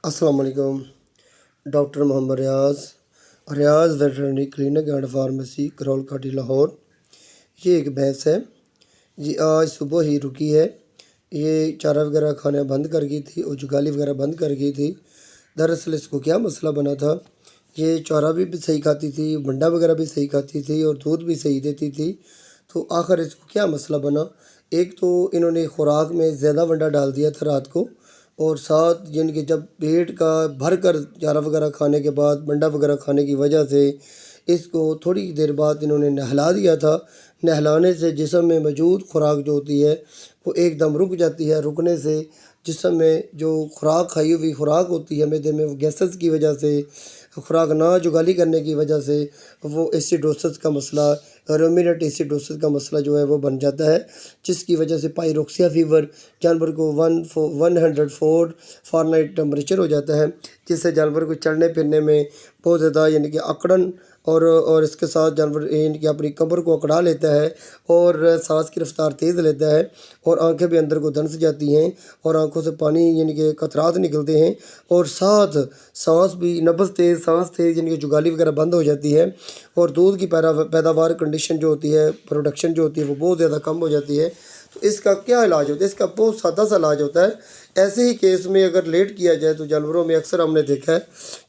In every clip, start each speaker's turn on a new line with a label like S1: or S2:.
S1: अस्सलाम वालेकुम। Doctor Mohammad Riaz veterinary clinic and pharmacy Karol Ghati Lahore. ये एक भैंस है जी, आज सुबह ही रुकी है। ये चारा वगैरह खाना बंद कर गई थी और जुगाली वगैरह बंद कर गई थी। दरअसल इसको क्या मसला बना था, ये चारा भी सही खाती थी, बंडा वगैरह भी सही खाती थी और दूध भी सही देती थी। तो आखिर इसको क्या मसला बना, एक तो इन्होंने खुराक में ज़्यादा वंडा डाल दिया था रात को, और साथ यानी कि जब पेट का भर कर चारा वगैरह खाने के बाद बंडा वगैरह खाने की वजह से इसको थोड़ी देर बाद इन्होंने नहला दिया था। नहलाने से जिस्म में मौजूद खुराक जो होती है वो एकदम रुक जाती है। रुकने से जिस्म में जो खुराक खाई हुई खुराक होती है मैदे में, वो गैसेस की वजह से, खुराक ना जुगाली करने की वजह से वो एसिडोसिस का मसला, रूमिनेंट एसिडोसिस का मसला जो है वो बन जाता है, जिसकी वजह से पायरोक्सिया फ़ीवर जानवर को 104 फ़ारेनहाइट टेम्परेचर हो जाता है, जिससे जानवर को चलने फिरने में बहुत ज़्यादा यानी कि अकड़न और इसके साथ जानवर यानी कि अपनी कमर को अकड़ा लेता है और सांस की रफ्तार तेज़ लेता है और आंखें भी अंदर को धंस जाती हैं और आंखों से पानी यानी कि कतरात निकलते हैं और साथ सांस भी नब्ज़ तेज़, सांस तेज़ यानी कि जुगाली वगैरह बंद हो जाती है और दूध की पैदावार कंडीशन जो होती है, प्रोडक्शन जो होती है वो बहुत ज़्यादा कम हो जाती है। तो इसका क्या इलाज होता है? इसका बहुत सादा सा इलाज होता है। ऐसे ही केस में अगर लेट किया जाए तो जानवरों में अक्सर हमने देखा है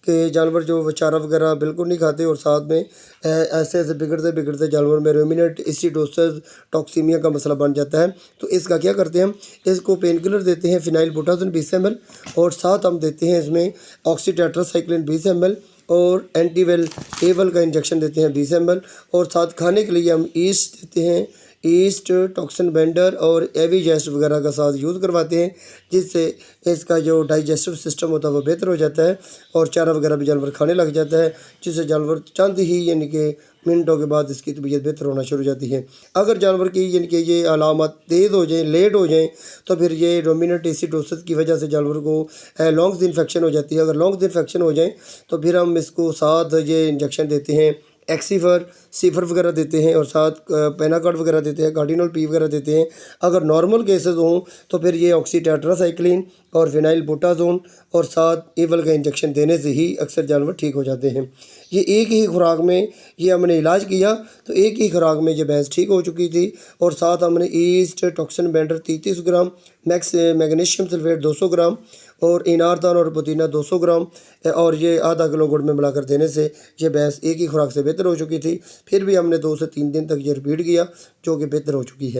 S1: कि जानवर जो चारा वगैरह बिल्कुल नहीं खाते और साथ में ऐसे ऐसे बिगड़ते बिगड़ते जानवर में रूमिनेंट एसिडोसिस टॉक्सीमिया का मसला बन जाता है। तो इसका क्या करते हैं हम, इसको पेन किलर देते हैं, फिनाइल बुटाजोन 20 ml, और साथ हम देते हैं इसमें ऑक्सीटेट्रासाइक्लिन 20 ml और एंटीवेल एवल का इंजेक्शन देते हैं 20 ml, और साथ खाने के लिए हम ईस्ट देते हैं, ईस्ट, टॉक्सिन बेंडर और एविजेस्ट वगैरह का साथ यूज़ करवाते हैं, जिससे इसका जो डाइजेस्टिव सिस्टम होता है वो बेहतर हो जाता है और चारा वगैरह भी जानवर खाने लग जाता है, जिससे जानवर चंद ही यानी कि मिनटों के बाद इसकी तबीयत बेहतर होना शुरू हो जाती है। अगर जानवर की यानी कि ये अलामत तेज़ हो जाएँ, लेट हो जाएँ, तो फिर ये रूमिनेंट एसिडोसिस की वजह से जानवर को लॉन्ग्स इन्फेक्शन हो जाती है। अगर लॉन्ग्स इन्फेक्शन हो जाए तो फिर हम इसको साथ ये इंजेक्शन देते हैं, एक्सीफर सीफर वगैरह देते हैं और साथ पेनाकॉर्ड वगैरह देते हैं, कार्डिनल पी वगैरह देते हैं। अगर नॉर्मल केसेस हों तो फिर ये ऑक्सीटेट्रासाइक्लिन और फिनाइल बुटाजोन और साथ एवल का इंजेक्शन देने से ही अक्सर जानवर ठीक हो जाते हैं। ये एक ही खुराक में ये हमने इलाज किया तो एक ही खुराक में ये भैंस ठीक हो चुकी थी, और साथ हमने ईस्ट, टॉक्सिन बेंडर 33 ग्राम, मैग्नीशियम सल्फेट 200 ग्राम और इनारदान और पुदीना 200 ग्राम और ये आधा किलो गुड़ में मिलाकर देने से ये भैंस एक ही खुराक से बेहतर हो चुकी थी। फिर भी हमने 2 से 3 दिन तक ये रिपीट किया, जो कि बेहतर हो चुकी है।